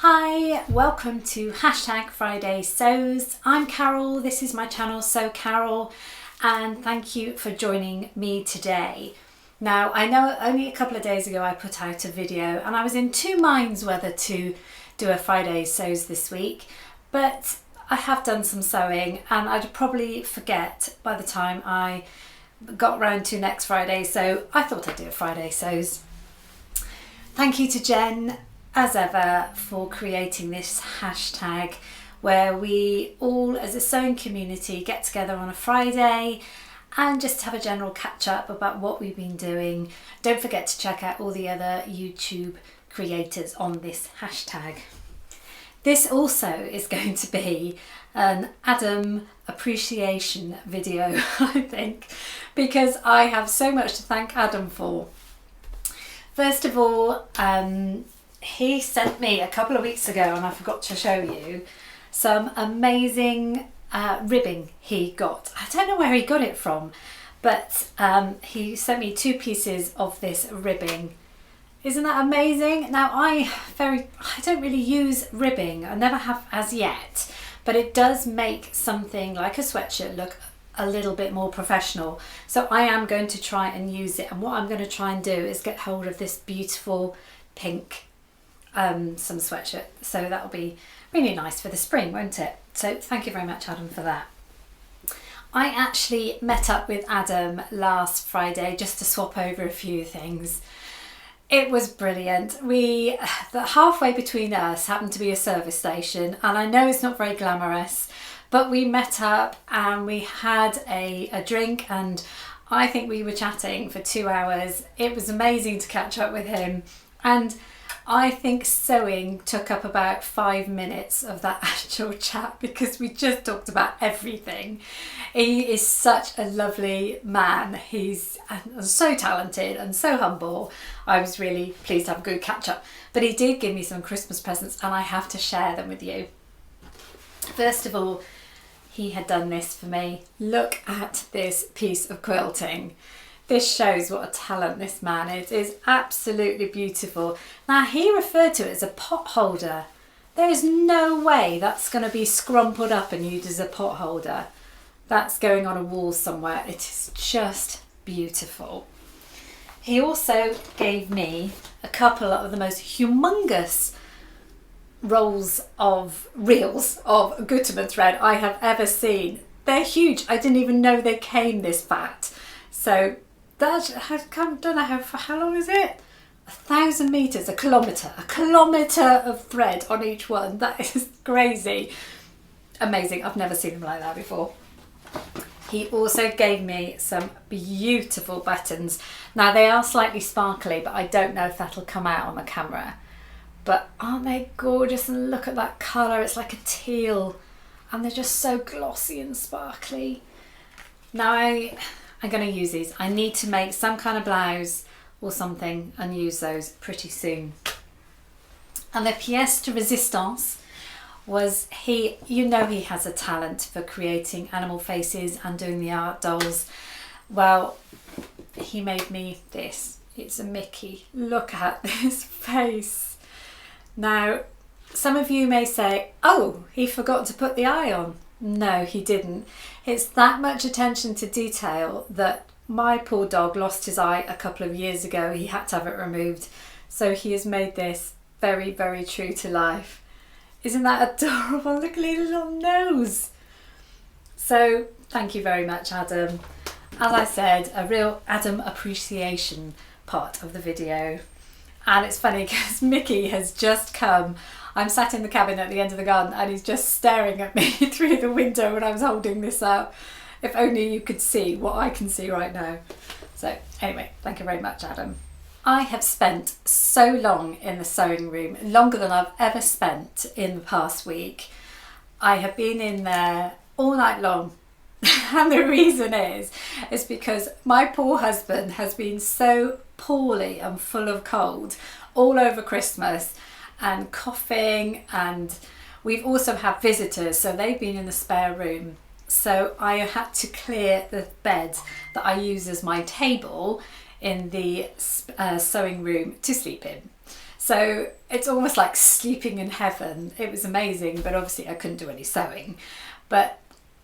Hi, welcome to #Friday Sews. I'm Carole, this is my channel Sew Carole, and thank you for joining me today. Now, I know only a couple of days ago I put out a video and I was in two minds whether to do a Friday Sews this week, but I have done some sewing and I'd probably forget by the time I got round to next Friday, so I thought I'd do a Friday Sews. Thank you to Jen as ever for creating this hashtag where we all as a sewing community get together on a Friday and just have a general catch up about what we've been doing. Don't forget to check out all the other YouTube creators on this hashtag. This also is going to be an Adam appreciation video, I think, because I have so much to thank Adam for. First of all, he sent me a couple of weeks ago, and I forgot to show you, some amazing ribbing he got. I don't know where he got it from, but he sent me two pieces of this ribbing. Isn't that amazing? Now I don't really use ribbing, I never have as yet, but it does make something like a sweatshirt look a little bit more professional. So I am going to try and use it, and what I'm going to try and do is get hold of this beautiful pink some sweatshirt, so that'll be really nice for the spring, won't it? So thank you very much, Adam, for that. I actually met up with Adam last Friday just to swap over a few things. It was brilliant. The halfway between us happened to be a service station, and I know it's not very glamorous, but we met up and we had a drink, and I think we were chatting for 2 hours. It was amazing to catch up with him, and I think sewing took up about 5 minutes of that actual chat because we just talked about everything. He is such a lovely man. He's so talented and so humble. I was really pleased to have a good catch up. But he did give me some Christmas presents and I have to share them with you. First of all, he had done this for me. Look at this piece of quilting. This shows what a talent this man is. It's absolutely beautiful. Now, he referred to it as a pot holder. There is no way that's going to be scrumpled up and used as a pot holder. That's going on a wall somewhere. It is just beautiful. He also gave me a couple of the most humongous reels of Gutermann thread I have ever seen. They're huge. I didn't even know they came this fat. So that has come, don't know how long is it? 1,000 meters, a kilometer of thread on each one. That is crazy. Amazing. I've never seen them like that before. He also gave me some beautiful buttons. Now they are slightly sparkly, but I don't know if that'll come out on the camera. But aren't they gorgeous? And look at that colour. It's like a teal, and they're just so glossy and sparkly. Now I'm going to use these. I need to make some kind of blouse or something and use those pretty soon. And the pièce de résistance was he has a talent for creating animal faces and doing the art dolls. Well, he made me this. It's a Mickey. Look at this face. Now, some of you may say, oh, he forgot to put the eye on. No, he didn't. It's that much attention to detail that my poor dog lost his eye a couple of years ago. He had to have it removed. So he has made this very, very true to life. Isn't that adorable? Look at his little nose. So thank you very much, Adam. As I said, a real Adam appreciation part of the video. And it's funny because Mickey has just come. I'm sat in the cabin at the end of the garden and he's just staring at me through the window when I was holding this up. If only you could see what I can see right now. So anyway, thank you very much, Adam. I have spent so long in the sewing room, longer than I've ever spent in the past week. I have been in there all night long. And the reason is because my poor husband has been so poorly and full of cold all over Christmas and coughing, and we've also had visitors, so they've been in the spare room. So I had to clear the bed that I use as my table in the sewing room to sleep in. So it's almost like sleeping in heaven. It was amazing, but obviously I couldn't do any sewing. But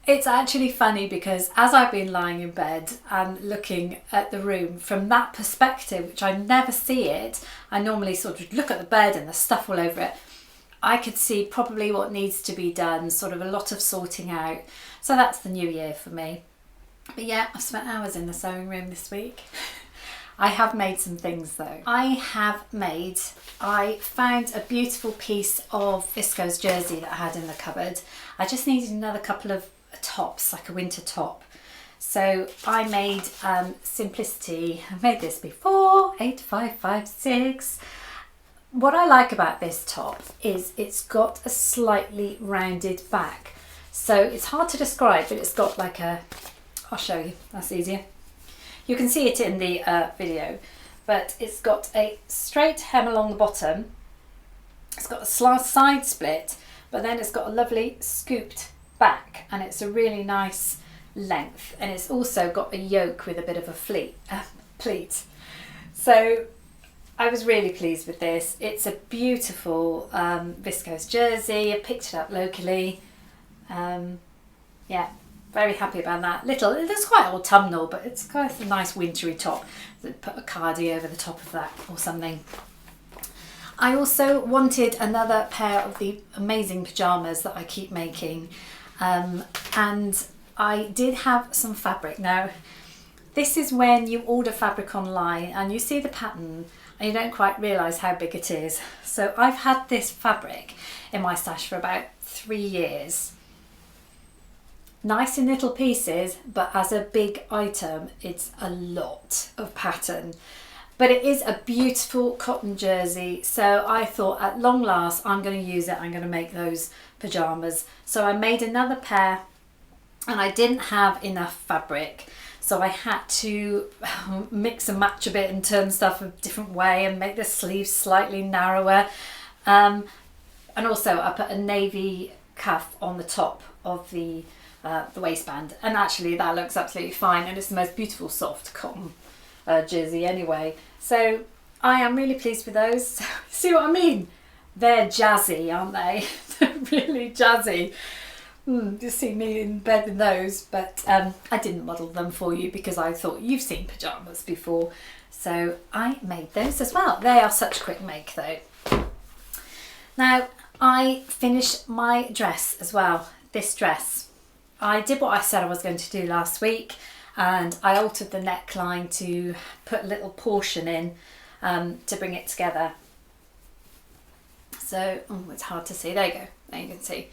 it's actually funny because as I've been lying in bed and looking at the room from that perspective, which I never see it, I normally sort of look at the bed and the stuff all over it, I could see probably what needs to be done, sort of a lot of sorting out. So that's the new year for me. But yeah, I've spent hours in the sewing room this week. I have made some things though. I found a beautiful piece of viscose jersey that I had in the cupboard. I just needed another couple of tops, like a winter top. So I made Simplicity. I've made this before, 8556. What I like about this top is it's got a slightly rounded back. So it's hard to describe, but it's got like a, I'll show you, that's easier. You can see it in the video, but it's got a straight hem along the bottom. It's got a side split, but then it's got a lovely scooped back, and it's a really nice length, and it's also got a yoke with a bit of a pleat. So I was really pleased with this. It's a beautiful viscose jersey. I picked it up locally. Yeah, very happy about that. It's quite autumnal, but it's quite a nice wintry top. Put a cardi over the top of that or something. I also wanted another pair of the amazing pyjamas that I keep making, and I did have some fabric. Now, this is when you order fabric online and you see the pattern and you don't quite realise how big it is. So I've had this fabric in my stash for about 3 years. Nice in little pieces, but as a big item, it's a lot of pattern. But it is a beautiful cotton jersey, so I thought at long last I'm going to use it, I'm going to make those pyjamas. So I made another pair, and I didn't have enough fabric, so I had to mix and match a bit and turn stuff a different way and make the sleeves slightly narrower. And also I put a navy cuff on the top of the waistband, and actually that looks absolutely fine, and it's the most beautiful soft cotton jersey anyway. So I am really pleased with those. See what I mean? They're jazzy, aren't they? They're really jazzy. You see me in bed in those, but I didn't model them for you because I thought you've seen pyjamas before, so I made those as well. They are such quick make though. Now I finished my dress as well. This dress, I did what I said I was going to do last week, and I altered the neckline to put a little portion in to bring it together. So, it's hard to see, there you go, there you can see.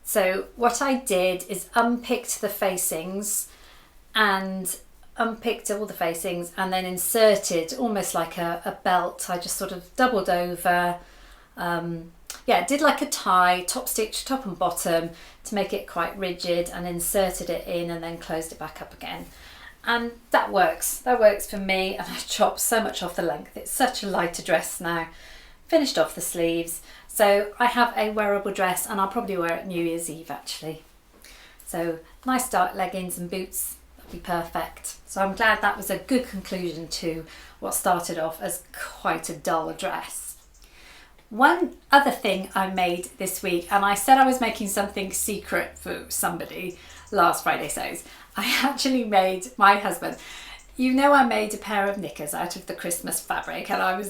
So what I did is unpicked the facings and unpicked all the facings and then inserted almost like a belt. I just sort of doubled over, did like a tie, top stitch, top and bottom to make it quite rigid, and inserted it in and then closed it back up again. And that works for me, and I chopped so much off the length. It's such a lighter dress now. Finished off the sleeves. So I have a wearable dress, and I'll probably wear it New Year's Eve actually. So nice dark leggings and boots, that'd be perfect. So I'm glad that was a good conclusion to what started off as quite a dull dress. One other thing I made this week, and I said I was making something secret for somebody last Friday Sews. I actually made my husband, you know, I made a pair of knickers out of the Christmas fabric, and I'm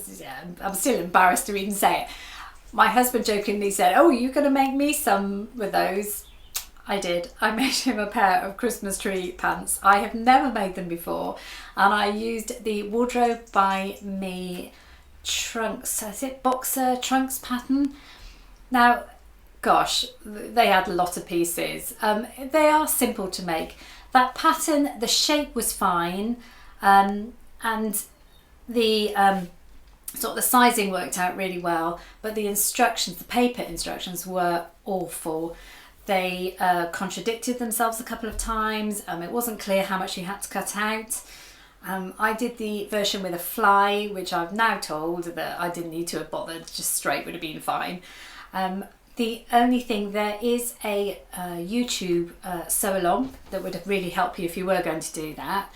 still embarrassed to even say it. My husband jokingly said, "Oh, you're going to make me some with those?" I did. I made him a pair of Christmas tree pants. I have never made them before, and I used the Wardrobe by Me trunks, is it boxer trunks pattern? Now, gosh, they had a lot of pieces. They are simple to make. That pattern, the shape was fine, and the sort of the sizing worked out really well, but the instructions, the paper instructions, were awful. They contradicted themselves a couple of times. It wasn't clear how much you had to cut out. I did the version with a fly, which I've now told that I didn't need to have bothered, just straight would have been fine. The only thing, there is a YouTube sew along that would really help you if you were going to do that,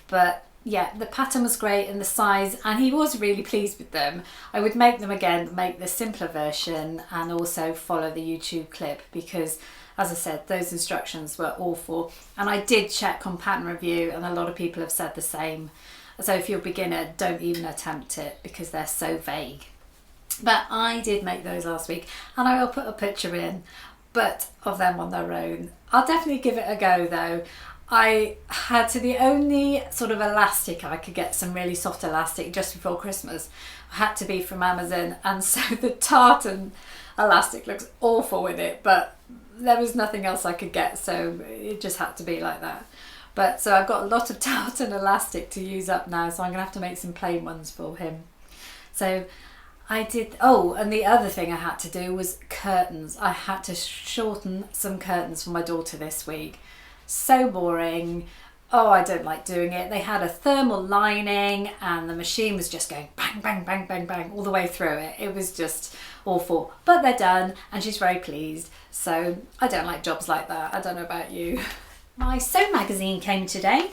but yeah, the pattern was great and the size, and he was really pleased with them. I would make them again, make the simpler version and also follow the YouTube clip, because as I said, those instructions were awful. And I did check on Pattern Review and a lot of people have said the same. So if you're a beginner, don't even attempt it because they're so vague. But I did make those last week, and I will put a picture in, but of them on their own. I'll definitely give it a go though. I had the only sort of elastic I could get, some really soft elastic just before Christmas, had to be from Amazon, and so the tartan elastic looks awful with it, but there was nothing else I could get, so it just had to be like that. But so I've got a lot of tartan elastic to use up now, so I'm gonna have to make some plain ones for him. So I did, oh, and the other thing I had to do was curtains. I had to shorten some curtains for my daughter this week. So boring. Oh, I don't like doing it. They had a thermal lining and the machine was just going bang, bang, bang, bang, bang all the way through it. It was just awful. But they're done and she's very pleased. So I don't like jobs like that. I don't know about you. My sew magazine came today.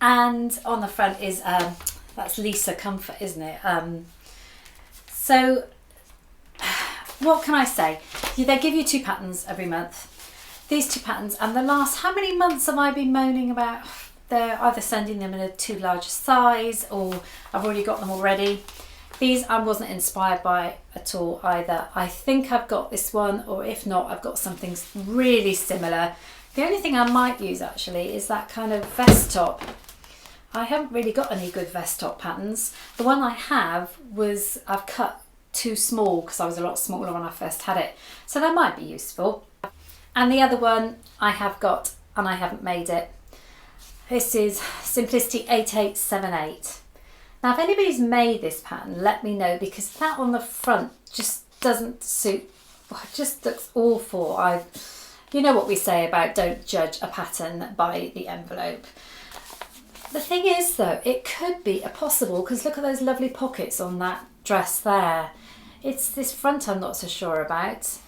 And on the front is, that's Lisa Comfort, isn't it? So what can I say? They give you 2 patterns every month. These 2 patterns, and the last, how many months have I been moaning about they're either sending them in a too large size or I've already got them already. These I wasn't inspired by at all either. I think I've got this one, or if not, I've got something really similar. The only thing I might use actually is that kind of vest top. I haven't really got any good vest top patterns. The one I have was, I've cut too small because I was a lot smaller when I first had it. So that might be useful. And the other one I have got, and I haven't made it. This is Simplicity 8878. Now if anybody's made this pattern, let me know, because that on the front just doesn't suit, well, it just looks awful. You know what we say about don't judge a pattern by the envelope. The thing is though, it could be a possible, because look at those lovely pockets on that dress there. It's this front I'm not so sure about.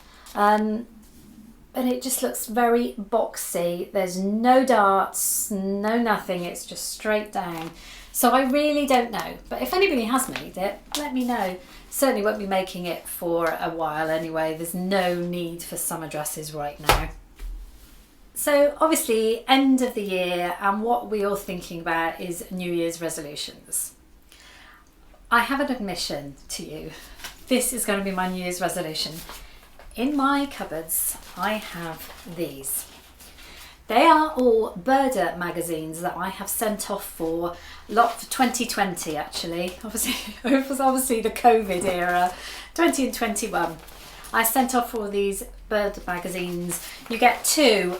And it just looks very boxy. There's no darts, no nothing. It's just straight down. So I really don't know. But if anybody has made it, let me know. Certainly won't be making it for a while anyway. There's no need for summer dresses right now. So obviously end of the year, and what we're all thinking about is New Year's resolutions. I have an admission to you. This is going to be my New Year's resolution. In my cupboards, I have these. They are all Burda magazines that I have sent off for a lot for 2020 actually. Obviously, it was obviously the COVID era, 20 and 21. I sent off all these Burda magazines. You get 2.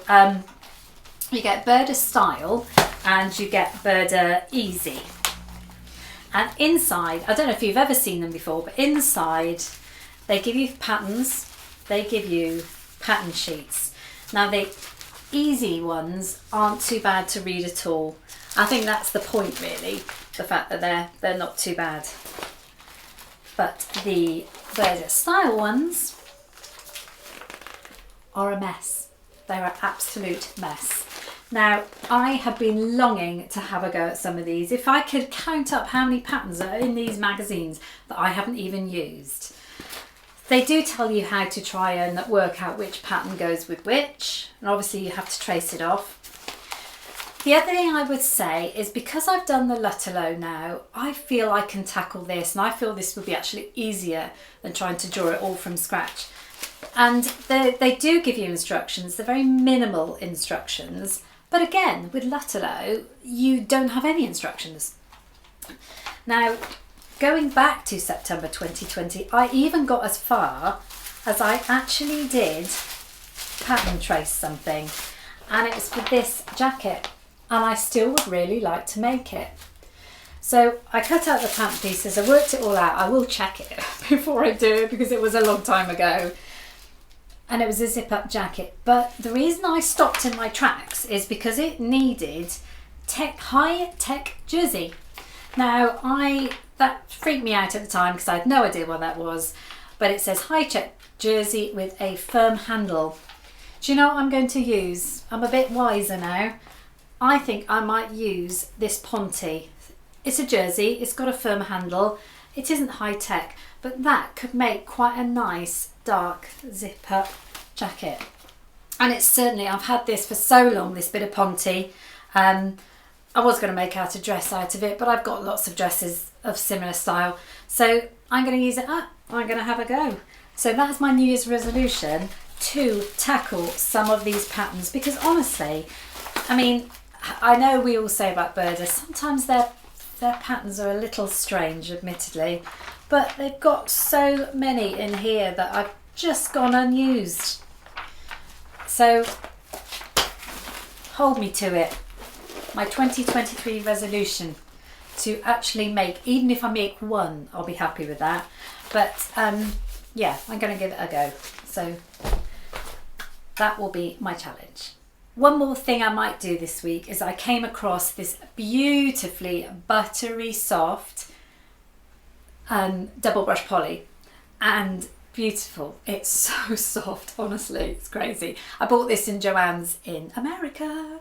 You get Burda Style and you get Burda Easy. And inside, I don't know if you've ever seen them before, but inside they give you patterns. They give you pattern sheets. Now the easy ones aren't too bad to read at all. I think that's the point really, the fact that they're not too bad. But the Burda Style ones are a mess. They're an absolute mess. Now I have been longing to have a go at some of these. If I could count up how many patterns are in these magazines that I haven't even used. They do tell you how to try and work out which pattern goes with which, and obviously you have to trace it off. The other thing I would say is, because I've done the Lutterlow now, I feel I can tackle this, and I feel this would be actually easier than trying to draw it all from scratch. And they do give you instructions. They're very minimal instructions, but again, with Lutterlow, you don't have any instructions. Now, going back to September 2020, I even got as far as I actually did pattern trace something, and it was for this jacket, and I still would really like to make it. So I cut out the pattern pieces, I worked it all out. I will check it before I do it because it was a long time ago, and it was a zip up jacket. But the reason I stopped in my tracks is because it needed high tech jersey. Now that freaked me out at the time because I had no idea what that was, but it says high tech jersey with a firm handle. Do you know what I'm going to use? I'm a bit wiser now. I think I might use this Ponte. It's a jersey, it's got a firm handle, it isn't high tech, but that could make quite a nice dark zip up jacket. And it's certainly, I've had this for so long, this bit of Ponte. I was going to make out a dress out of it, but I've got lots of dresses of similar style. So I'm going to use it up. I'm going to have a go. So that's my New Year's resolution, to tackle some of these patterns, because honestly, I mean, I know we all say about Burda, sometimes their patterns are a little strange, admittedly, but they've got so many in here that I've just gone unused. So hold me to it. My 2023 resolution to actually make, even if I make one, I'll be happy with that. But yeah, I'm going to give it a go. So that will be my challenge. One more thing I might do this week is I came across this beautifully buttery soft double brush poly, and beautiful. It's so soft, honestly, it's crazy. I bought this in Joann's in America.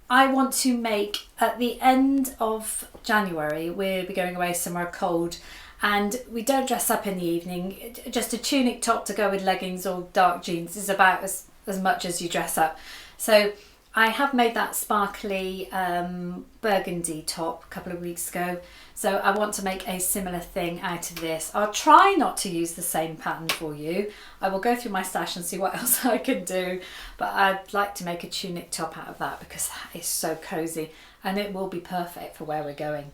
I want to make, at the end of January, we'll be going away somewhere cold, and we don't dress up in the evening. Just a tunic top to go with leggings or dark jeans is about as much as you dress up. So I have made that sparkly burgundy top a couple of weeks ago. So I want to make a similar thing out of this. I'll try not to use the same pattern for you. I will go through my stash and see what else I can do. But I'd like to make a tunic top out of that because that is so cozy and it will be perfect for where we're going.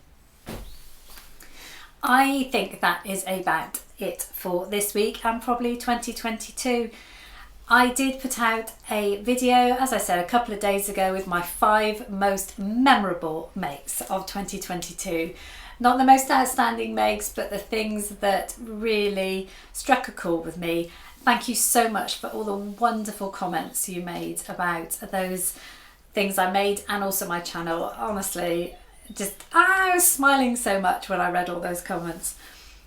I think that is about it for this week and probably 2022. I did put out a video, as I said, a couple of days ago with my 5 most memorable makes of 2022. Not the most outstanding makes, but the things that really struck a chord with me. Thank you so much for all the wonderful comments you made about those things I made and also my channel. Honestly, I was smiling so much when I read all those comments.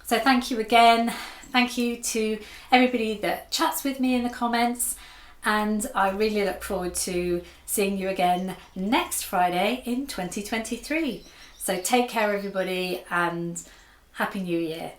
So thank you again. Thank you to everybody that chats with me in the comments, and I really look forward to seeing you again next Friday in 2023. So take care everybody and Happy New Year.